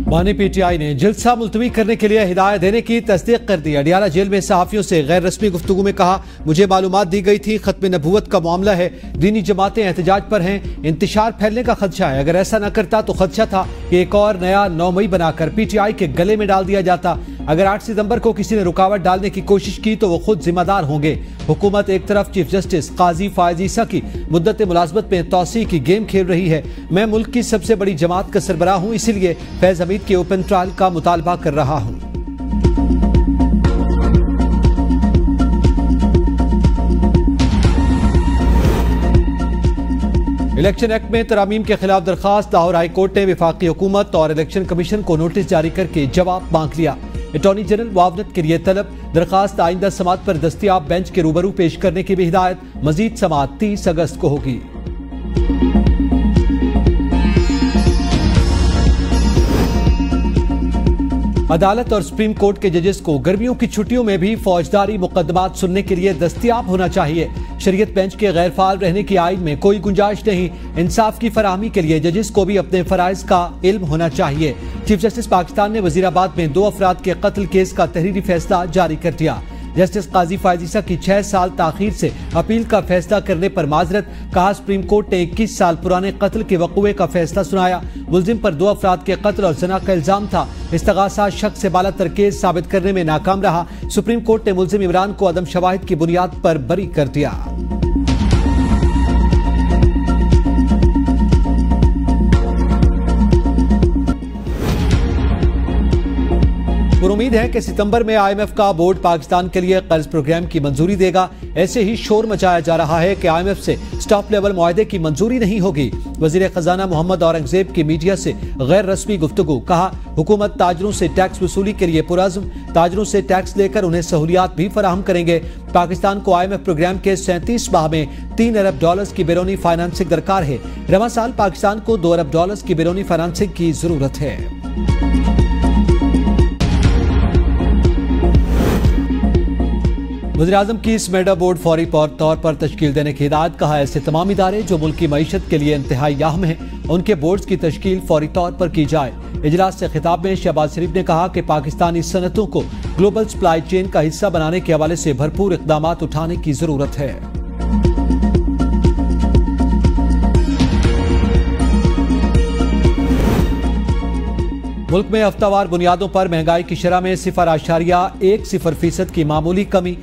बानी पीटीआई ने जलसा मुलतवी करने के लिए हिदायत देने की तस्दीक कर दी। अडियाला जेल में सहाफियों से गैर रस्मी गुफ्तगू में कहा, मुझे मालूमात दी गई थी, खत्म नबूवत का मामला है, दीनी जमातें एहतजाज पर हैं, इंतशार फैलने का खदशा है। अगर ऐसा न करता तो खदशा था कि एक और नया 9 मई बनाकर पीटीआई के गले में डाल दिया जाता। अगर 8 सितंबर को किसी ने रुकावट डालने की कोशिश की तो वो खुद जिम्मेदार होंगे। हुकूमत एक तरफ चीफ जस्टिस काजी फायज ईसा की मुद्दत मुलाजमत में तौसी की गेम खेल रही है। मैं मुल्क की सबसे बड़ी जमात का सरबराह हूँ, इसीलिए फैज हमीद के ओपन ट्रायल का मुतालबा कर रहा हूँ। इलेक्शन एक्ट में तरामीम के खिलाफ दरखास्त। लाहौर हाई कोर्ट ने वफाकी हुकूमत और इलेक्शन कमीशन को नोटिस जारी करके जवाब मांग लिया। अटॉर्नी जनरल मुआवनत के लिए तलब। दरखास्त आइंदा समात पर दस्तयाब बेंच के रूबरू पेश करने की भी हिदायत। मजीद समात 30 अगस्त को होगी। अदालत और सुप्रीम कोर्ट के जजेस को गर्मियों की छुट्टियों में भी फौजदारी मुकदमात सुनने के लिए दस्तयाब होना चाहिए। शरीयत बेंच के गैर फाल रहने की आइन में कोई गुंजाइश नहीं। इंसाफ की फराहमी के लिए जजेस को भी अपने फराइज का इल्म होना चाहिए। चीफ जस्टिस पाकिस्तान ने वजीराबाद में 2 अफराद के कत्ल केस का तहरीरी फैसला जारी कर दिया। जस्टिस काजी फायज ईसा की 6 साल ताखीर से अपील का फैसला करने पर माजरत। कहा, सुप्रीम कोर्ट ने 21 साल पुराने कत्ल के वक़ुए का फैसला सुनाया। मुलजिम पर 2 अफराद के कत्ल और ज़ना का इल्जाम था। इस्तगासा शक से बालातर केस साबित करने में नाकाम रहा। सुप्रीम कोर्ट ने मुलजिम इमरान को अदम शवाहिद की बुनियाद पर बरी कर दिया। उम्मीद है कि सितंबर में IMF का बोर्ड पाकिस्तान के लिए कर्ज प्रोग्राम की मंजूरी देगा। ऐसे ही शोर मचाया जा रहा है कि IMF से स्टॉप लेवल मुआहदे की मंजूरी नहीं होगी। वजीर खजाना मोहम्मद औरंगजेब की मीडिया से गैर रस्मी गुफ्तगू। कहा, हुकूमत ताजरों से टैक्स वसूली के लिए पुरअज़्म, ताजरों से टैक्स लेकर उन्हें सहूलियात भी फराहम करेंगे। पाकिस्तान को IMF प्रोग्राम के 37 माह में $3 अरब की बैरूनी फाइनेंसिंग दरकार है। रवा साल पाकिस्तान को $2 अरब की बैरूनी फाइनेंसिंग की जरूरत है। वज़ीर-ए-आज़म की स्मेडा बोर्ड फौरी तौर पर तश्कील देने की हिदायत। कहा, ऐसे तमाम इदारे जो मुल्क की मईशत के लिए इंतहाई अहम हैं, उनके बोर्ड की तश्कील फौरी तौर पर की जाए। इजलास से खिताब में शहबाज शरीफ ने कहा कि पाकिस्तानी सनतों को ग्लोबल सप्लाई चेन का हिस्सा बनाने के हवाले से भरपूर इक़दाम उठाने की जरूरत है। मुल्क में हफ्तावार बुनियादों पर महंगाई की शरह में 0.10% की मामूली कमी।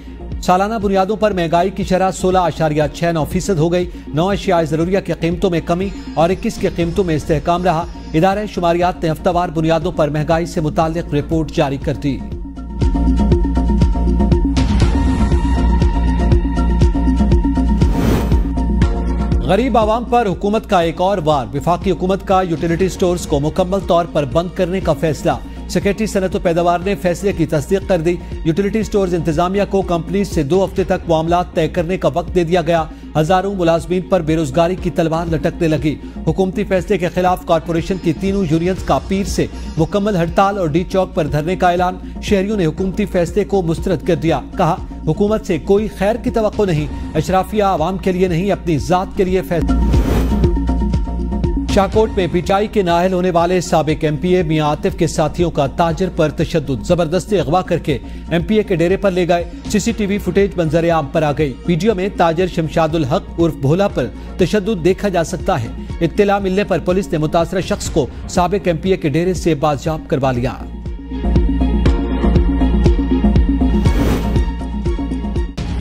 सालाना बुनियादों पर महंगाई की शरह 16.69% हो गई। 9 अशियाए ज़रूरिया की कीमतों में कमी और 21 की कीमतों में इस्तेहकाम रहा। इदारे शुमारियात ने हफ्तावार बुनियादों पर महंगाई से मुताल्लिक रिपोर्ट जारी कर दी। गरीब आवाम पर हुकूमत का एक और वार। वफाकी हुकूमत का यूटिलिटी स्टोर्स को मुकम्मल तौर पर बंद करने का फैसला। सेक्रेटरी सनत व पैदावार ने फैसले की तस्दीक कर दी। यूटिलिटी स्टोर्स इंतजामिया को कंपनी से 2 हफ्ते तक मामलात तय करने का वक्त दे दिया गया। हजारों मुलाजमीन पर बेरोजगारी की तलवार लटकने लगी। हुकूमती फैसले के खिलाफ कॉरपोरेशन की तीनों यूनियंस का पीर से मुकम्मल हड़ताल और डी चौक पर धरने का ऐलान। शहरियों ने हुकूमती फैसले को मुस्तरद कर दिया। कहा, हुकूमत से कोई खैर की तवक्को नहीं, अशराफिया आवाम के लिए नहीं, अपनी जात के लिए फैसला। शाहकोट में पीटीआई के नाअहल होने वाले साबिक MPA मियां आतिफ के साथियों का ताजर पर तशद्दुद। जबरदस्ती अगवा करके MPA के डेरे पर ले गए। CCTV फुटेज मंजर आम पर आ गई। वीडियो में ताजर शमशादुल हक उर्फ भोला पर तशद्दुद देखा जा सकता है। इत्तला मिलने पर पुलिस ने मुतासरा शख्स को साबिक MPA के डेरे से बाजियाब करवा लिया।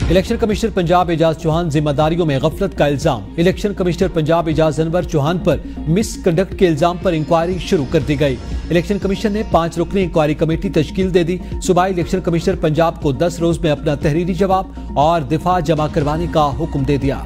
इलेक्शन कमिश्नर पंजाब एजाज चौहान जिम्मेदारियों में गफलत का इल्जाम। इलेक्शन कमिश्नर पंजाब एजाज अनवर चौहान पर मिसकंडक्ट के इल्जाम पर इंक्वायरी शुरू कर दी गई। इलेक्शन कमीशन ने 5 रुकनी इंक्वायरी कमेटी तश्कील दे दी। सूबाई इलेक्शन कमिश्नर पंजाब को 10 रोज में अपना तहरीरी जवाब और दिफा जमा करवाने का हुक्म दे दिया।